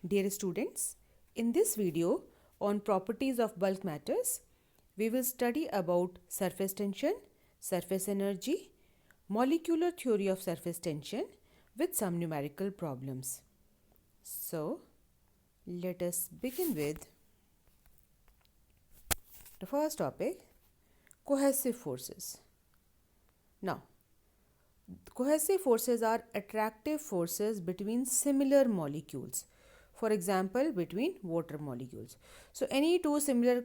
Dear students, in this video on properties of bulk matters, we will study about surface tension, surface energy, molecular theory of surface tension with some numerical problems. So, let us begin with the first topic, cohesive forces. Now, cohesive forces are attractive forces between similar molecules. For example, between water molecules. So, any two similar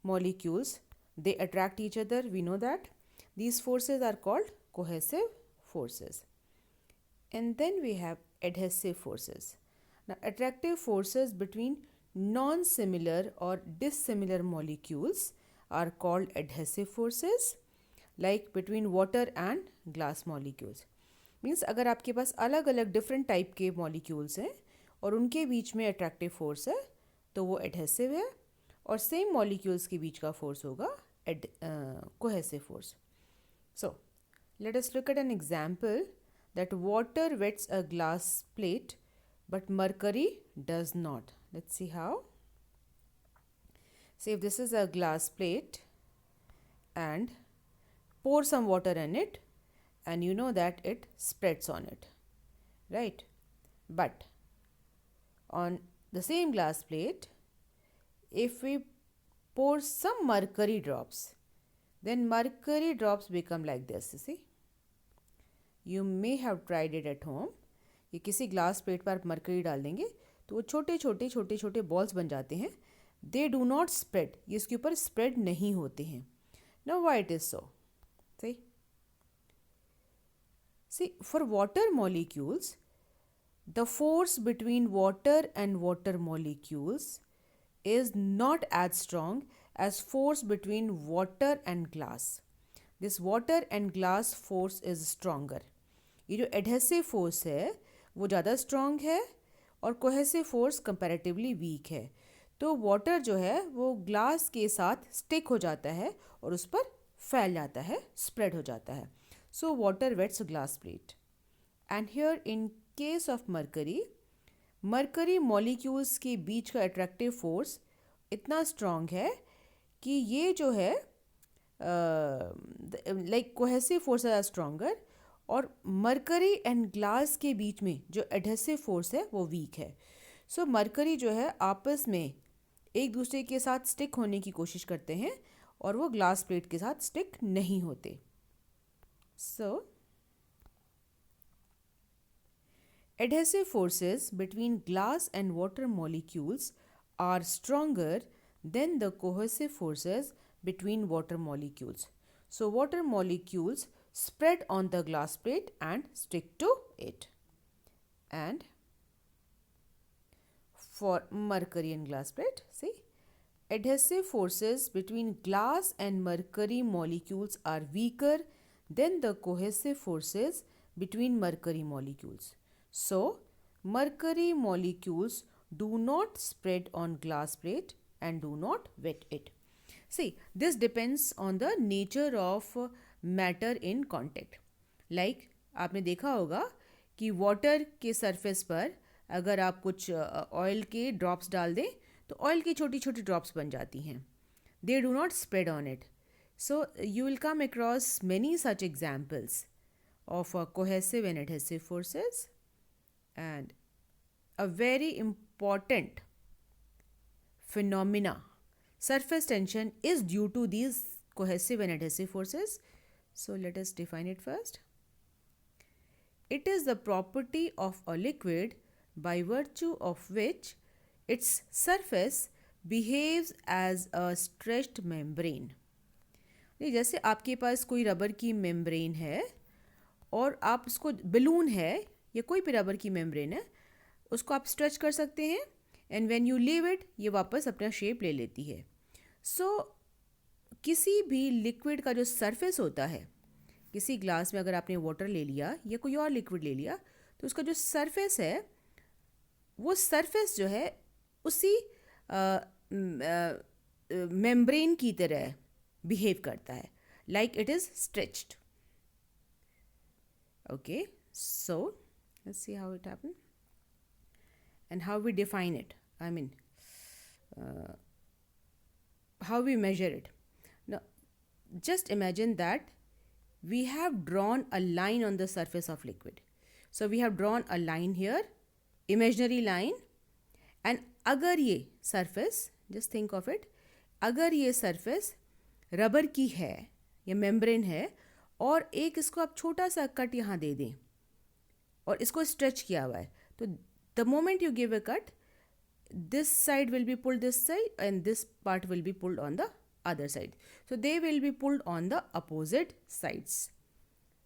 molecules, they attract each other. We know that. These forces are called cohesive forces. And then we have adhesive forces. Now, attractive forces between non-similar or dissimilar molecules are called adhesive forces, like between water and glass molecules. Means अगर आपके पास अलग अलग different type के molecules हैं और उनके बीच में attractive force है तो वो एडहेसिव है, और सेम मॉलिक्यूल्स के बीच का फोर्स होगा cohesive force. So let us look at an example that water wets a glass plate but mercury does not. Let's see how. Say if this is a glass plate and pour some water in it, and you know that it spreads on it, right? But on the same glass plate, if we pour some mercury drops, then mercury drops become like this. You see, you may have tried it at home. ये किसी glass plate पर mercury डाल देंगे तो वो छोटे छोटे छोटे छोटे बॉल्स बन जाते हैं. दे डू नॉट स्प्रेड, ये इसके ऊपर स्प्रेड नहीं होते हैं. Now why it is so? सही. See for water molecules, the force between water and water molecules is not as strong as force between water and glass. This water and glass force is stronger. ये जो adhesive force है वो ज़्यादा strong है और cohesive force comparatively weak है. तो water जो है वो glass के साथ stick हो जाता है और उस पर फैल जाता है, spread हो जाता है. So water wets glass plate. And here in case of mercury, mercury molecules के बीच का अट्रैक्टिव फोर्स इतना स्ट्रॉन्ग है कि ये जो है like cohesive force are stronger, और मरकरी एंड ग्लास के बीच में जो एडहेसिव फोर्स है वो वीक है. सो मरकरी जो है आपस में एक दूसरे के साथ स्टिक होने की कोशिश करते हैं और वो ग्लास प्लेट के साथ स्टिक नहीं होते. सो adhesive forces between glass and water molecules are stronger than the cohesive forces between water molecules. So water molecules spread on the glass plate and stick to it. And for mercury and glass plate, see, adhesive forces between glass and mercury molecules are weaker than the cohesive forces between mercury molecules. So, mercury molecules do not spread on glass plate and do not wet it. See, this depends on the nature of matter in contact. Like आपने देखा होगा कि water के surface पर अगर आप कुछ oil के ड्रॉप्स डाल दें तो ऑयल की छोटी छोटी ड्रॉप्स बन जाती हैं. They do not spread on it. So, you will come across many such examples of cohesive and adhesive forces. And a very important phenomena, surface tension, is due to these cohesive and adhesive forces. So let us define it first. It is the property of a liquid by virtue of which its surface behaves as a stretched membrane. जैसे आपके पास कोई rubber की membrane है और आप उसको, balloon है या कोई भी रबर की मेम्ब्रेन है, उसको आप स्ट्रेच कर सकते हैं and when you leave it ये वापस अपना शेप ले लेती है. सो किसी भी लिक्विड का जो सरफेस होता है, किसी ग्लास में अगर आपने वाटर ले लिया या कोई और लिक्विड ले लिया तो उसका जो सरफेस है वो सरफेस जो है उसी मेम्ब्रेन की तरह बिहेव करता है, like it is stretched. Okay, so let's see how it happened. and how we define it. I mean, how we measure it. Now, just imagine that we have drawn a line on the surface of liquid. So we have drawn a line here, imaginary line, and अगर ये surface, just think of it, अगर ये surface rubber की है या membrane है और एक इसको आप छोटा सा कट यहाँ दे दें और इसको स्ट्रेच किया हुआ है, तो the moment you give a cut, this side will be pulled this side and this part will be pulled on the other side. So they will be pulled on the opposite sides.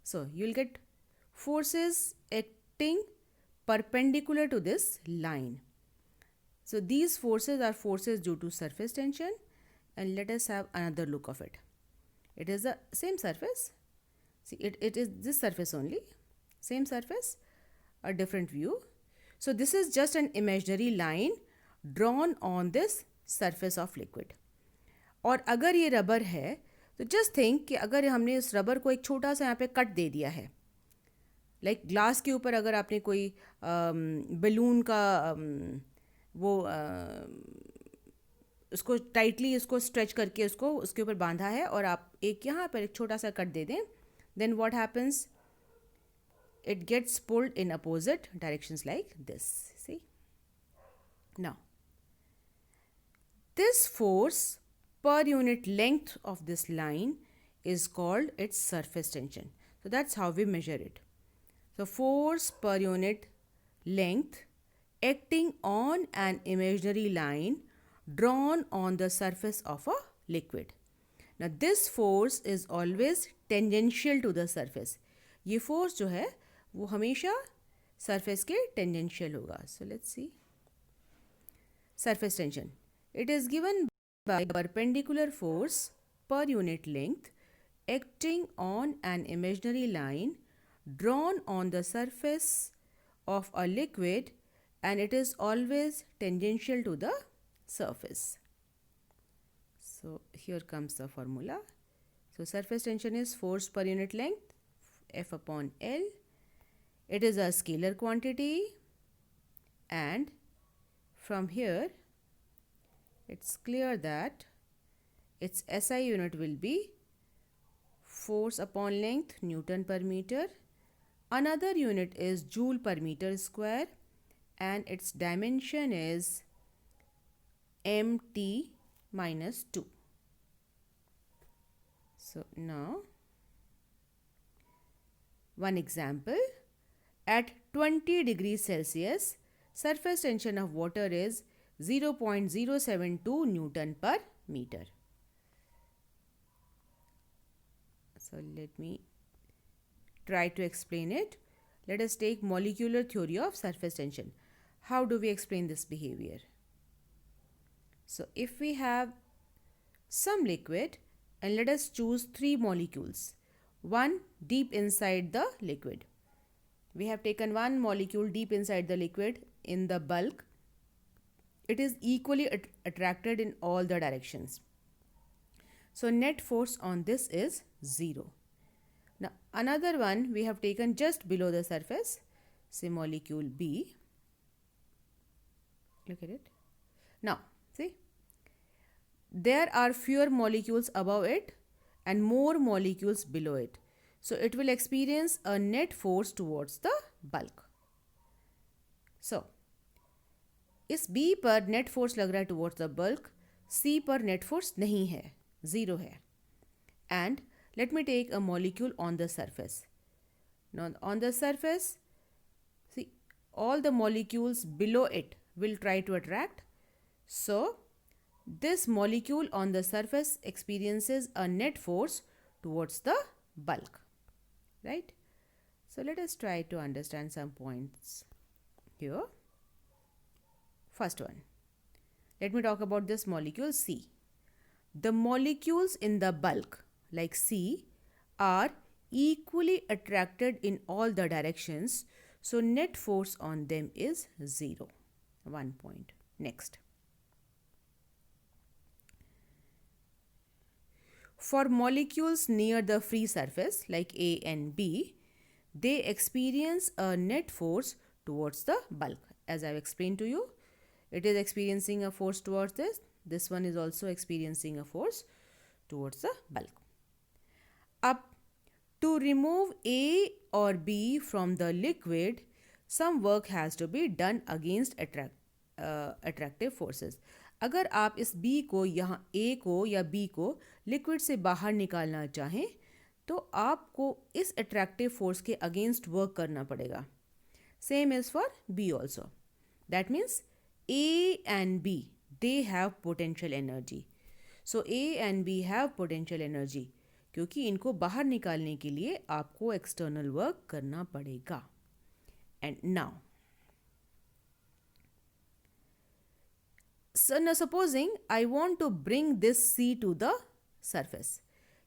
So you'll get forces acting perpendicular to this line. So these forces are forces due to surface tension, and let us have another look of it. It is the same surface. See, it is this surface only, same surface, a different view. So this is just an imaginary line drawn on this surface of liquid. और अगर ये rubber है तो just think कि अगर हमने इस rubber को एक छोटा सा यहाँ पे कट दे दिया है, लाइक ग्लास के ऊपर अगर आपने कोई बलून का वो उसको टाइटली इसको स्ट्रेच करके उसको उसके ऊपर बांधा है और आप एक यहाँ पर एक छोटा सा कट दे दें, then what happens, it gets pulled in opposite directions like this. See, now this force per unit length of this line is called its surface tension. So that's how we measure it. So force per unit length acting on an imaginary line drawn on the surface of a liquid. Now this force is always tangential to the surface. ये force जो है वो हमेशा surface के tangential होगा. So let's see. Surface tension. It is given by perpendicular force per unit length acting on an imaginary line drawn on the surface of a liquid, and it is always tangential to the surface. So here comes the formula. So surface tension is force per unit length, F upon L. It is a scalar quantity, and from here it's clear that its SI unit will be force upon length, Newton per meter. Another unit is joule per meter square, and its dimension is mt minus 2. So now one example. At 20 degrees Celsius, surface tension of water is 0.072 Newton per meter. So let me try to explain it. Let us take molecular theory of surface tension. How do we explain this behavior? So if we have some liquid, and let us choose 3 molecules, one deep inside the liquid. We have taken one molecule deep inside the liquid in the bulk. It is equally attracted in all the directions. So net force on this is 0. Now another one we have taken just below the surface, say molecule B. Look at it. Now see, there are fewer molecules above it and more molecules below it. So it will experience a net force towards the bulk. So इस B पर net force लग रहा है towards the bulk, C पर net force नहीं है, 0 है. And let me take a molecule on the surface. Now on the surface, see, all the molecules below it will try to attract. So this molecule on the surface experiences a net force towards the bulk, right? So let us try to understand some points here. First one, let me talk about this molecule C. The molecules in the bulk like C are equally attracted in all the directions, so net force on them is 0. 1 point. Next. For molecules near the free surface like A and B, they experience a net force towards the bulk. as I've explained to you. It is experiencing a force towards this. This one is also experiencing a force towards the bulk. Up to remove A or B from the liquid, some work has to be done against attractive forces. अगर आप इस B को यहाँ A को या B को liquid से बाहर निकालना चाहें तो आपको इस अट्रैक्टिव फोर्स के अगेंस्ट वर्क करना पड़ेगा. Same is for B also. That means A and B, they have potential energy. So A and B have potential energy क्योंकि इनको बाहर निकालने के लिए आपको एक्सटर्नल वर्क करना पड़ेगा. And now supposing I want to bring this C to the surface.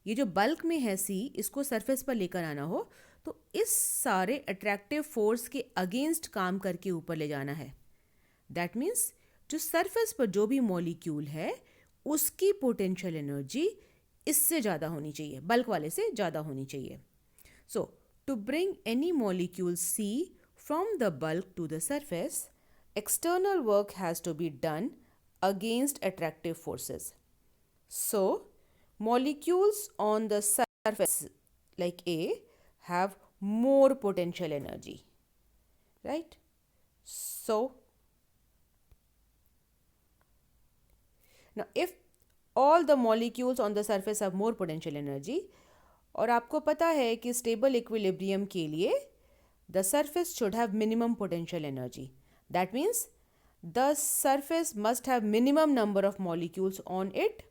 ये जो बल्क में है C, इसको सरफेस पर लेकर आना हो तो इस सारे अट्रैक्टिव फोर्स के अगेंस्ट काम करके ऊपर ले जाना है. दैट मीन्स जो सरफेस पर जो भी मॉलिक्यूल है उसकी पोटेंशियल एनर्जी इससे ज़्यादा होनी चाहिए, बल्क वाले से ज़्यादा होनी चाहिए. So to bring any molecule C from the bulk to the surface, external work has to be done against attractive forces. So molecules on the surface like A have more potential energy, right? So now if all the molecules on the surface have more potential energy, और आपको पता है कि stable equilibrium के लिए the surface should have minimum potential energy. That means the surface must have minimum number of molecules on it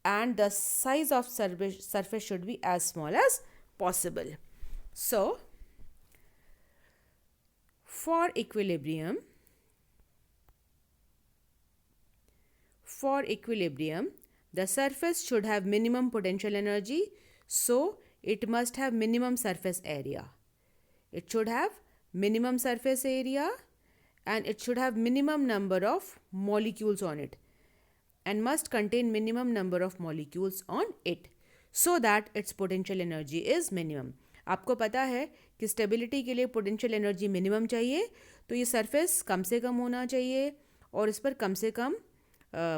and the size of surface should be as small as possible. So for equilibrium, the surface should have minimum potential energy, so it must have minimum surface area. It should have minimum surface area and it should have minimum number of molecules on it and must contain minimum number of molecules on it so that its potential energy is minimum. आपको पता है कि stability के लिए potential energy minimum चाहिए, तो ये surface कम से कम होना चाहिए और इस पर कम से कम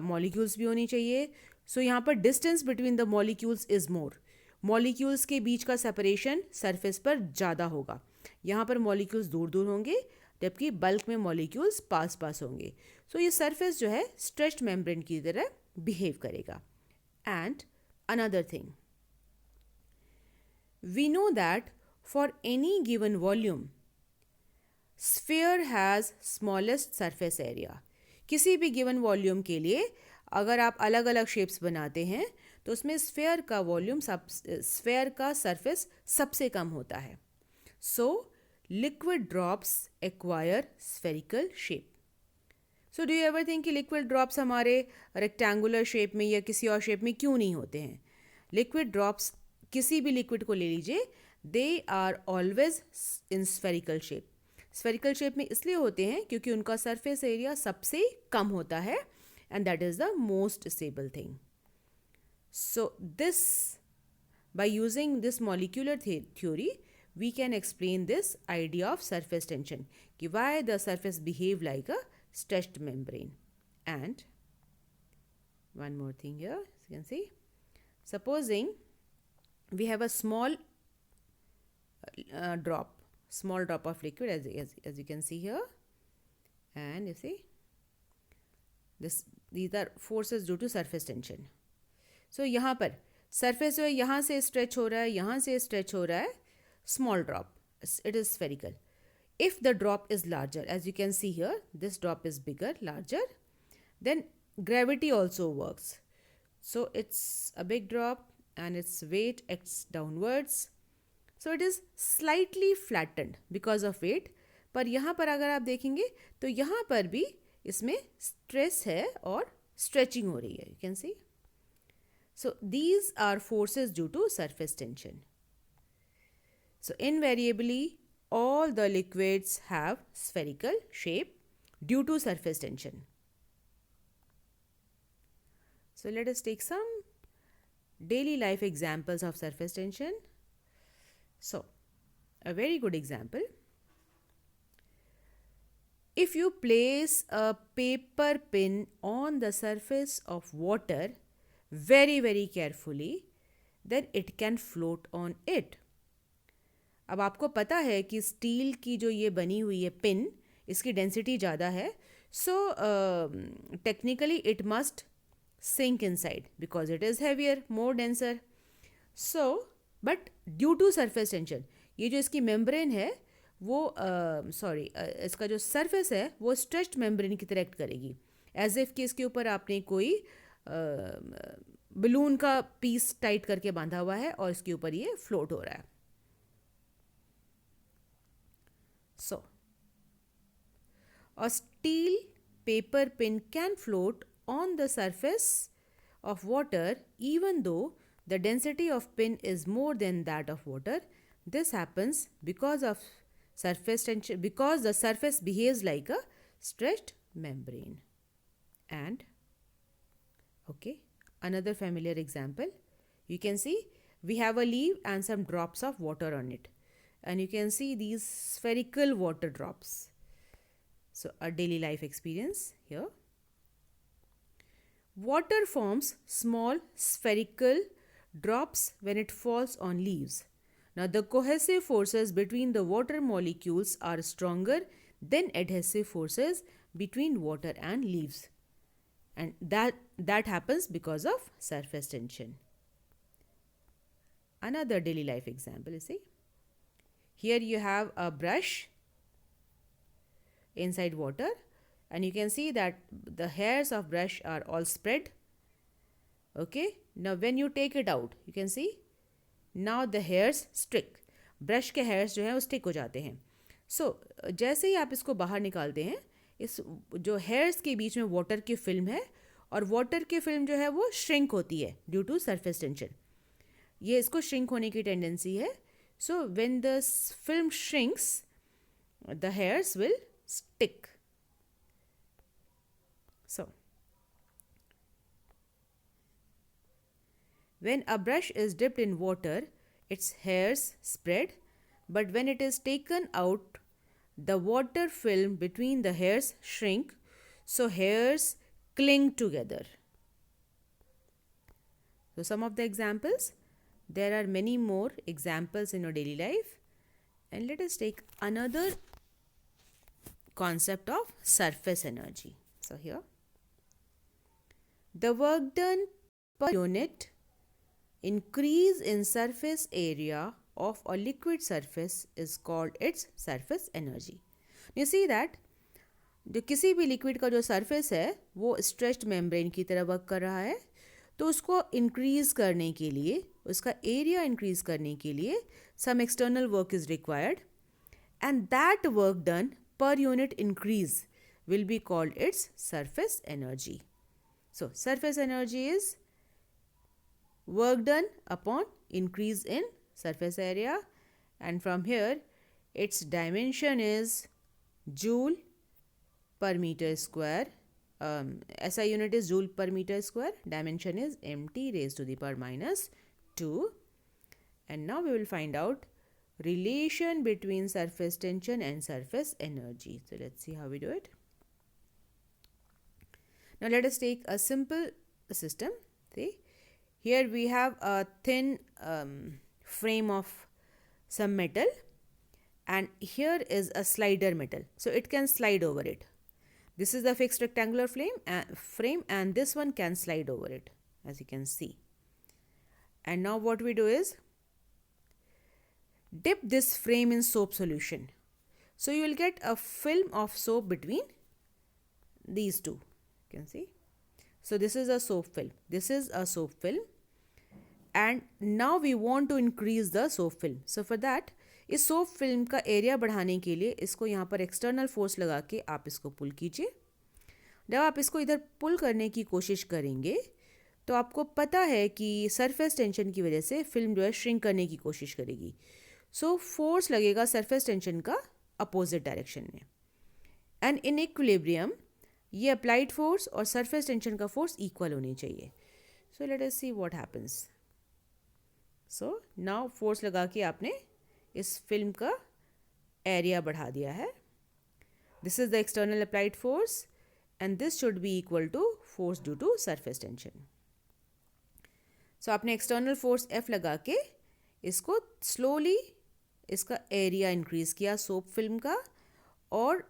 मॉलिक्यूल्स भी होनी चाहिए. सो यहाँ पर distance between the molecules is more. Molecules के बीच का सेपरेशन सरफेस पर ज़्यादा होगा. यहाँ पर मॉलिक्यूल्स दूर दूर होंगे जबकि बल्क में मॉलिक्यूल्स पास पास होंगे. सो ये सरफेस जो है स्ट्रेच्ड मेम्ब्रेन की तरह बिहेव करेगा. And another thing, we know that for any given volume sphere has smallest surface area. किसी भी गिवन वॉल्यूम के लिए अगर आप अलग अलग शेप्स बनाते हैं तो उसमें स्फीयर का वॉल्यूम स्फीयर का सरफेस सबसे कम होता है. सो liquid drops acquire spherical shape. So do you ever think कि liquid drops हमारे rectangular shape में या किसी और shape में क्यों नहीं होते हैं? Liquid drops किसी भी liquid को ले लीजिए, they are always in spherical shape. Spherical shape में इसलिए होते हैं क्योंकि उनका surface area सबसे कम होता है and that is the most stable thing. So this, by using this molecular theory, we can explain this idea of surface tension, कि why the surface behave like a stretched membrane. And one more thing here, as you can see, supposing we have a small drop of liquid as you can see here, and you see these are forces due to surface tension. So यहाँ पर surface जो है यहाँ से stretch हो रहा है, यहाँ से stretch हो रहा है. Small drop, it is spherical. If the drop is larger, as you can see here, this drop is bigger, larger, then gravity also works. So it's a big drop and its weight acts downwards. So it is slightly flattened because of weight. पर यहाँ पर अगर आप देखेंगे तो यहाँ पर भी इसमें stress है और stretching हो रही है. You can see. So these are forces due to surface tension. So invariably all the liquids have spherical shape due to surface tension. So let us take some daily life examples of surface tension. So a very good example, if you place a paper pin on the surface of water very carefully, then it can float on it. अब आपको पता है कि steel की जो ये बनी हुई है पिन, इसकी डेंसिटी ज़्यादा है, so technically it must sink inside because it is heavier, more denser. So, but due to surface tension, ये जो इसकी मेम्ब्रेन है वो इसका जो सरफेस है वो स्ट्रेच्ड मेम्ब्रेन की तरह एक्ट करेगी, एज इफ कि इसके ऊपर आपने कोई बलून का पीस टाइट करके बांधा हुआ है और इसके ऊपर ये फ्लोट हो रहा है. So, a steel paper pin can float on the surface of water even though the density of pin is more than that of water. This happens because of surface tension, because the surface behaves like a stretched membrane. And okay, another familiar example, you can see we have a leaf and some drops of water on it, and you can see these spherical water drops. So a daily life experience here. Water forms small spherical drops when it falls on leaves. Now the cohesive forces between the water molecules are stronger than adhesive forces between water and leaves, and that happens because of surface tension. Another daily life example, you see, here you have a brush inside water, and you can see that the hairs of brush are all spread. Okay, now when you take it out, you can see now the hairs stick. Brush के hairs जो हैं वो stick हो जाते हैं. So जैसे ही आप इसको बाहर निकालते हैं, इस जो hairs के बीच में water की film है, और water की film जो है वो shrink होती है due to surface tension. ये इसको shrink होने की tendency है. So when the film shrinks, the hairs will stick. So, when a brush is dipped in water, its hairs spread, but when it is taken out, the water film between the hairs shrink, so hairs cling together. So, some of the examples, there are many more examples in your daily life, and let us take another concept of surface energy. So, here, the work done per unit increase in surface area of a liquid surface is called its surface energy. You see that जो किसी भी liquid का जो surface है वो stretched membrane की तरह work कर रहा है, तो उसको इंक्रीज करने के लिए, उसका एरिया इंक्रीज करने के लिए some external work is required, and that work done per unit increase will be called its surface energy. So, surface energy is work done upon increase in surface area, and from here its dimension is joule per meter square. SI unit is joule per meter square, dimension is mt raised to the power minus 2. And now we will find out relation between surface tension and surface energy. So let's see how we do it. Now let us take a simple system. See, here we have a thin frame of some metal, and here is a slider metal, so it can slide over it. This is the fixed rectangular frame, and this one can slide over it, as you can see. And now what we do is dip this frame in soap solution. So you will get a film of soap between these two. You can see. So this is a soap film. This is a soap film. And now we want to increase the soap film. So for that, इस soap film का area बढ़ाने के लिए इसको यहाँ पर external force लगा के आप इसको पुल कीजिए. जब आप इसको इधर पुल करने की कोशिश करेंगे तो आपको पता है कि सरफेस टेंशन की वजह से फिल्म जो है श्रिंक करने की कोशिश करेगी. सो फोर्स लगेगा सरफेस टेंशन का अपोजिट डायरेक्शन में, एंड इन इक्विलिब्रियम ये अप्लाइड फोर्स और सरफेस टेंशन का फोर्स इक्वल होने चाहिए. सो let us see what happens. So now force लगा के आपने इस फिल्म का एरिया बढ़ा दिया है. This is the external applied force and this should be equal to force due to surface tension. So आपने external force F लगा के इसको slowly इसका एरिया इंक्रीज किया सोप फिल्म का, और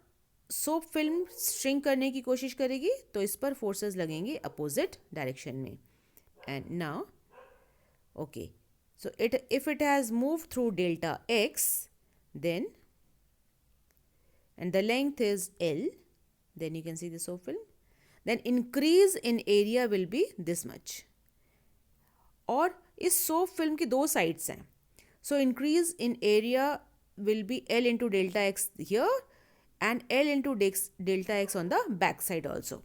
सोप फिल्म श्रिंक करने की कोशिश करेगी तो इस पर फोर्सेस लगेंगे अपोजिट डायरेक्शन में. And now okay, so if it has moved through delta x, then and the length is L, then you can see the soap film, then increase in area will be this much. और इस soap film की दो sides हैं, so increase in area will be L into delta x here and L into delta x on the back side also.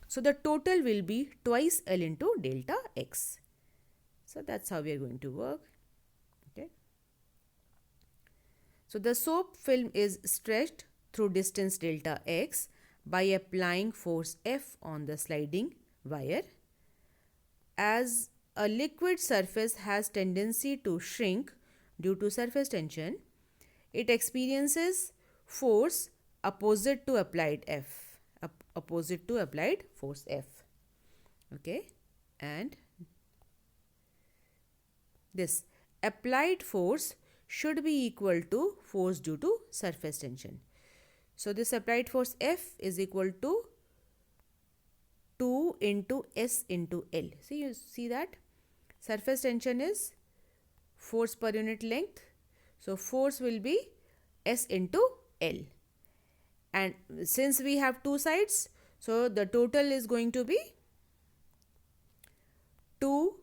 So the total will be twice L into delta x. So that's how we are going to work. Okay. So the soap film is stretched through distance delta x by applying force F on the sliding wire. As a liquid surface has tendency to shrink due to surface tension, it experiences force opposite to applied F, opposite to applied force F. Okay, and this applied force should be equal to force due to surface tension. So this applied force F is equal to 2 into S into L. See, you see that surface tension is force per unit length. So force will be S into L. And since we have two sides, so the total is going to be 2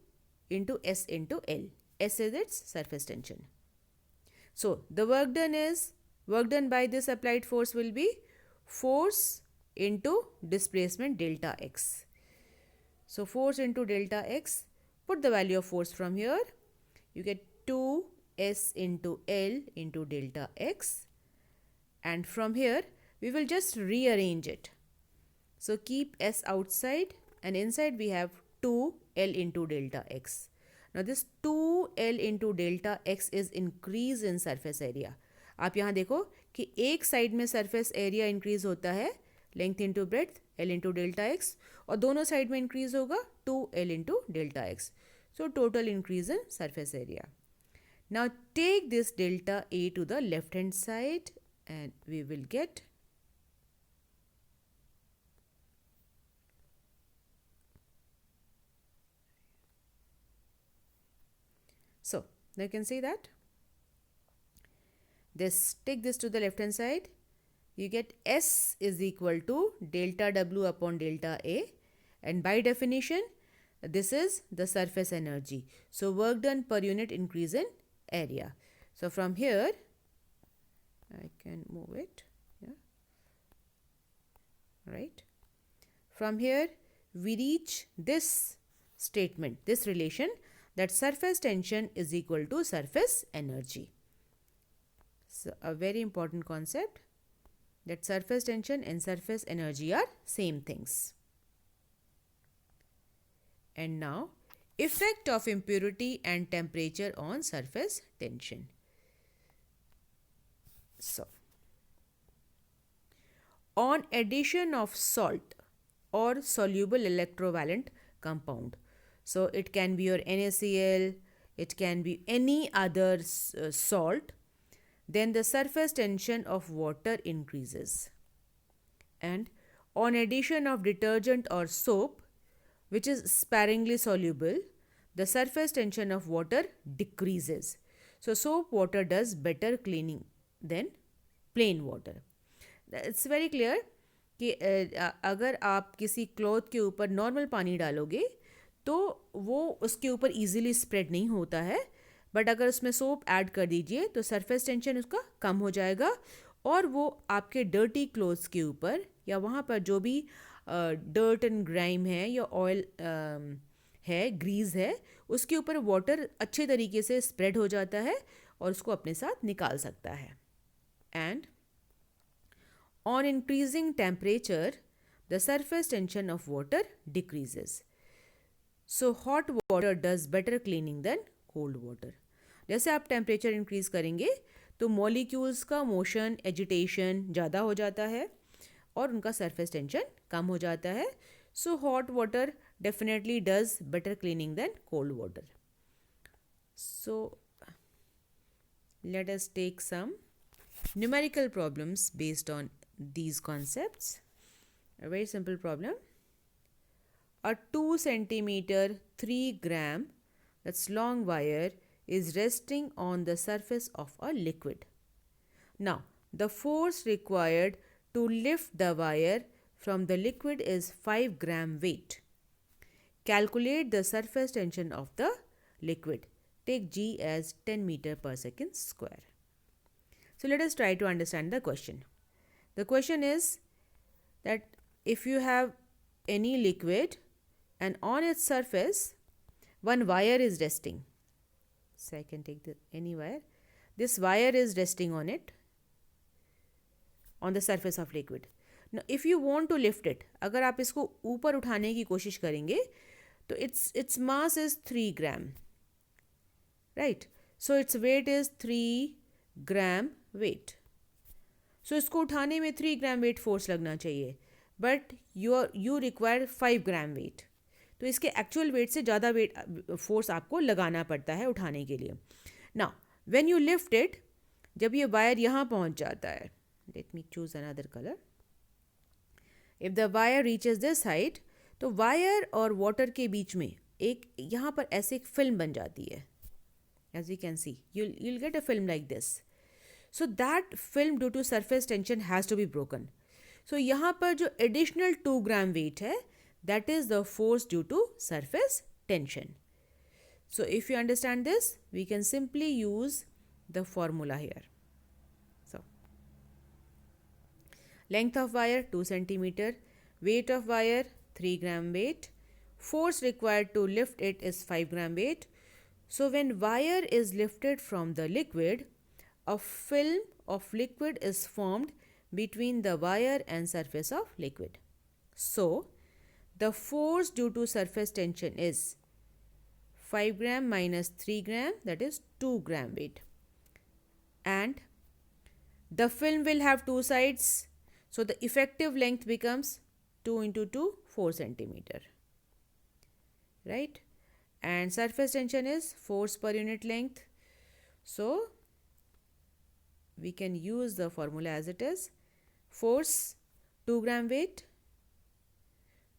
into S into L. S is its surface tension. So the work done by this applied force will be force into displacement delta x. So force into delta x, put the value of force from here, you get 2S into L into delta x, and from here we will just rearrange it. So keep S outside and inside we have 2L into delta x. Now this 2L into delta x is increase in surface area. आप यहाँ देखो कि एक side में surface area increase होता है length into breadth L into delta x, और दोनों साइड में इंक्रीज होगा 2L into delta x. So total increase in surface area. Now take this delta A to the left hand side and we will get so now you can see that this, take this to the left hand side, you get S is equal to delta W upon delta A, and by definition this is the surface energy. So work done per unit increase in area. So from here I can move it, yeah, right. From here we reach this statement, this relation, that surface tension is equal to surface energy. So a very important concept, that surface tension and surface energy are same things. And now effect of impurity and temperature on surface tension. So on addition of salt or soluble electrovalent compound, so it can be your NaCl, it can be any other salt, then the surface tension of water increases. And on addition of detergent or soap, which is sparingly soluble, the surface tension of water decreases. So soap water does better cleaning than plain water. It's very clear कि अगर आप किसी cloth के ऊपर normal पानी डालोगे तो वो उसके ऊपर इजीली स्प्रेड नहीं होता है, बट अगर उसमें सोप ऐड कर दीजिए तो सरफेस टेंशन उसका कम हो जाएगा और वो आपके डर्टी क्लोथ्स के ऊपर या वहाँ पर जो भी डर्ट एंड ग्राइम है या ऑयल है, ग्रीस है, उसके ऊपर वाटर अच्छे तरीके से स्प्रेड हो जाता है और उसको अपने साथ निकाल सकता है. And on increasing temperature, the surface tension of water decreases. So hot water does better cleaning than cold water. जैसे आप टेम्परेचर इंक्रीज करेंगे तो मॉलिक्यूल्स का मोशन, एजिटेशन ज़्यादा हो जाता है और उनका सरफेस टेंशन कम हो जाता है. So hot water definitely does better cleaning than cold water. So let us take some numerical problems based on these concepts. A very simple problem. A 2 centimeter 3 gram, that's long wire, is resting on the surface of a liquid. Now the force required to lift the wire from the liquid is 5 gram weight. Calculate the surface tension of the liquid. Take G as 10 meter per second square. So let us try to understand the question. The question is that if you have any liquid and on its surface one wire is resting. So I can take any wire. This wire is resting on it, on the surface of liquid. Now if you want to lift it, अगर आप इसको ऊपर उठाने की कोशिश करेंगे तो its mass is 3 gram. Right? So its weight is 3 gram weight. So इसको उठाने में 3 gram weight force लगना चाहिए. But you require 5 gram weight. तो इसके एक्चुअल वेट से ज़्यादा वेट फोर्स आपको लगाना पड़ता है उठाने के लिए. Now when you lift it, जब ये वायर यहाँ पहुँच जाता है, let me choose another colour. If the wire reaches this height, तो वायर और वाटर के बीच में एक यहाँ पर ऐसे एक फिल्म बन जाती है. As you can see, you'll get a film like this. So that film due to surface tension has to be broken. So यहाँ पर जो additional 2 gram weight है, that is the force due to surface tension. So if you understand this, we can simply use the formula here. So length of wire 2 centimeter, weight of wire 3 gram weight, force required to lift it is 5 gram weight. So when wire is lifted from the liquid, a film of liquid is formed between the wire and surface of liquid. So the force due to surface tension is 5 gram minus 3 gram, that is 2 gram weight. And the film will have two sides. So the effective length becomes 2 into 2, 4 centimeter. Right? And surface tension is force per unit length. So we can use the formula as it is. Force 2 gram weight.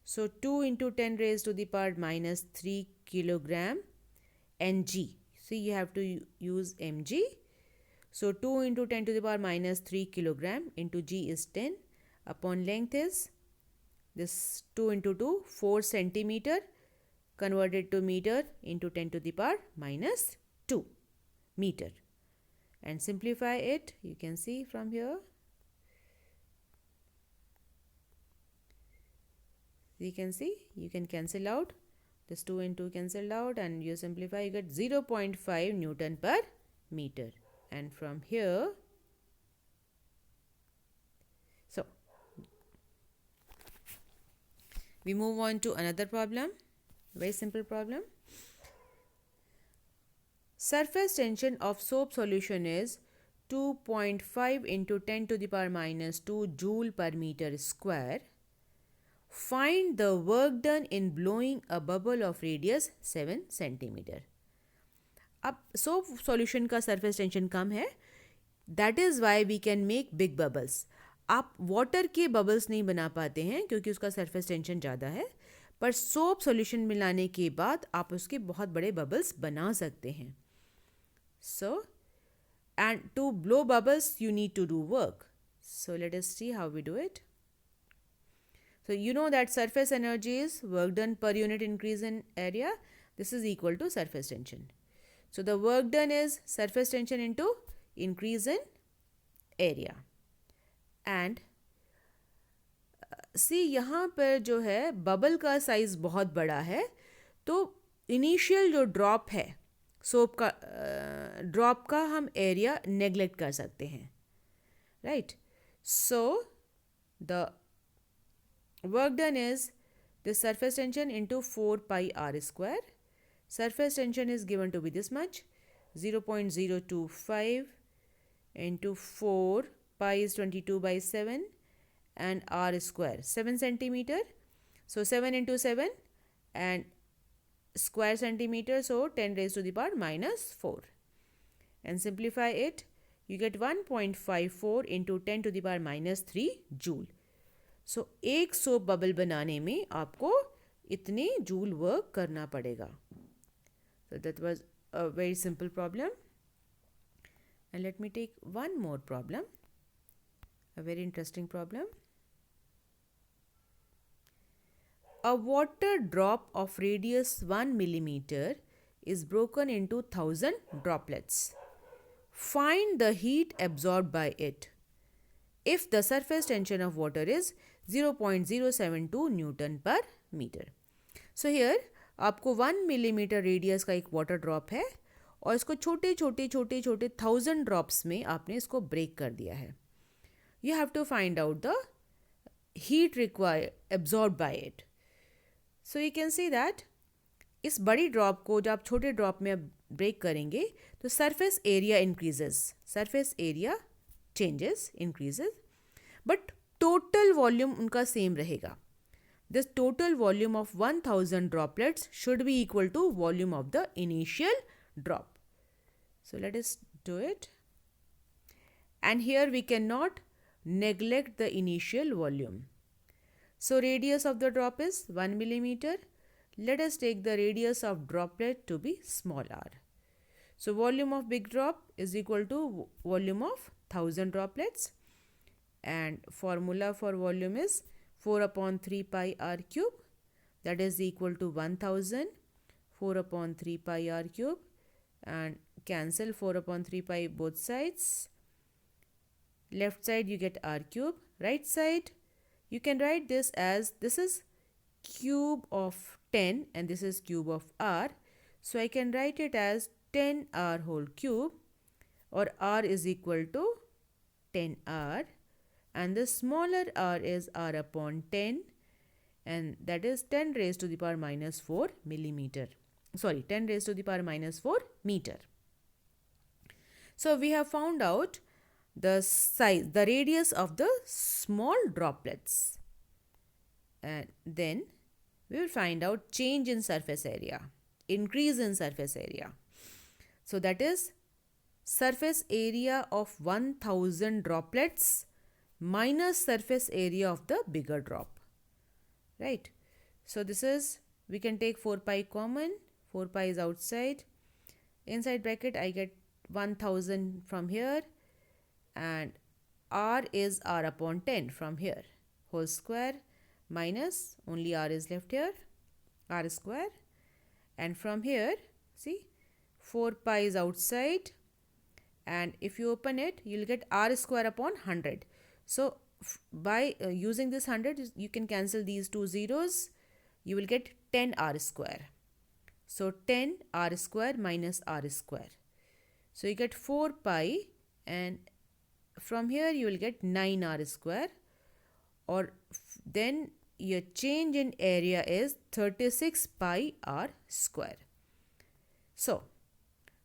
So 2 into 10 raised to the power minus 3 kilogram mg. See, you have to use mg. So 2 into 10 to the power minus 3 kilogram into g is 10 upon length is this 2 into 2, 4 centimeter. Converted to meter into 10 to the power minus 2 meter, and simplify it. You can see from here, you can see you can cancel out this 2 and 2 cancelled out, and you simplify, you get 0.5 Newton per meter. And from here, so we move on to another problem. Very simple problem. Surface tension of soap solution is 2.5 into 10 to the power minus 2 joule per meter square. Find the work done in blowing a bubble of radius 7 centimeter. अब soap solution का surface tension कम है, that is why we can make big bubbles. आप water के bubbles नहीं बना पाते हैं क्योंकि उसका surface tension ज़्यादा है, पर सोप सॉल्यूशन मिलाने के बाद आप उसके बहुत बड़े बबल्स बना सकते हैं. So and to blow bubbles you need to do work. So let us see how we do it. So you know that surface energy is work done per unit increase in area. This is equal to surface tension. So the work done is surface tension into increase in area. And see यहाँ पर जो है bubble का size बहुत बड़ा है, तो initial जो ड्रॉप है सोप का ड्रॉप का हम एरिया नेग्लेक्ट कर सकते हैं. Right? So the work done is the surface tension into 4 pi r square. Surface tension is given to be this much, 0.025 into 4 pi is 22/7, and r square 7 centimeter. So 7 into 7 and square centimeter, so 10 raised to the power minus 4. And simplify it, you get 1.54 into 10 to the power minus 3 joule. So एक soap bubble बनाने में आपको इतने joule work करना पड़ेगा. So that was a very simple problem. And let me take one more problem, a very interesting problem. A water drop of radius 1 millimeter is broken into 1000 droplets. Find the heat absorbed by it if the surface tension of water is 0.072 Newton per meter. So here आपको 1 millimeter radius का एक water drop है और इसको छोटे छोटे छोटे छोटे 1000 drops में आपने इसको break कर दिया है. You have to find out the heat absorbed by it. So you can see that इस बड़ी ड्रॉप को जब आप छोटे ड्रॉप में ब्रेक करेंगे तो surface area increases, surface area changes, increases, but total volume उनका सेम रहेगा. This total volume of 1000 droplets should be equal to volume of the initial drop. So let us do it. And here we can not neglect the initial volume. So radius of the drop is 1 millimeter. Let us take the radius of droplet to be small r. So volume of big drop is equal to volume of 1000 droplets, and formula for volume is 4 upon 3 pi r cube, that is equal to 1000. 4 upon 3 pi r cube, and cancel 4 upon 3 pi both sides. Left side you get r cube, right side you can write this as, this is cube of 10 and this is cube of r, so I can write it as 10 r whole cube, or r is equal to 10 r, and the smaller r is r upon 10, and that is 10 raised to the power minus 4 millimeter. Sorry, 10 raised to the power minus 4 meter. So we have found out the size, the radius of the small droplets, and then we will find out change in surface area, increase in surface area. So that is surface area of 1000 droplets minus surface area of the bigger drop, right? So this is, we can take 4 pi common, 4 pi is outside, inside bracket I get 1000 from here, and r is r upon 10 from here, whole square, minus only r is left here, r square, and from here see 4 pi is outside, and if you open it you will get r square upon 100. So by using this 100 you can cancel these two zeros, you will get 10 r square. So 10 r square minus r square, so you get 4 pi, and from here you will get 9 r square, or then your change in area is 36 pi r square. So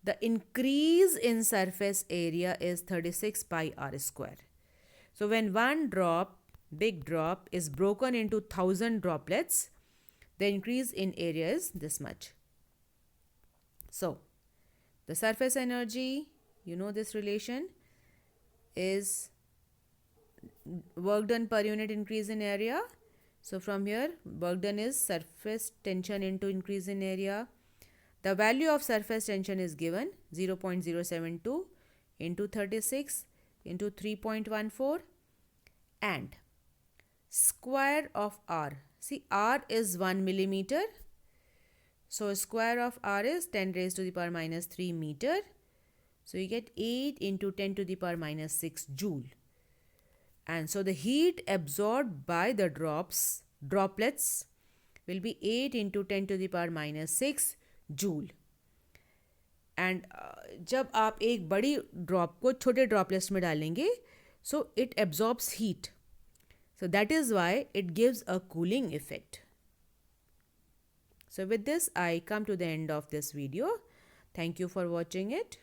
the increase in surface area is 36 pi r square. So when one drop, big drop, is broken into 1000 droplets, the increase in area is this much. So the surface energy, you know this relation, is work done per unit increase in area. So from here work done is surface tension into increase in area. The value of surface tension is given 0.072 into 36 into 3.14, and square of r. See, r is 1 millimeter, so square of r is 10 raised to the power minus 3 meter. So you get 8 into 10 to the power minus 6 joule. And so the heat absorbed by the droplets will be 8 into 10 to the power minus 6 joule. And जब आप एक बड़ी drop को छोटे droplets में डालेंगे, so it absorbs heat. So that is why it gives a cooling effect. So with this I come to the end of this video. Thank you for watching it.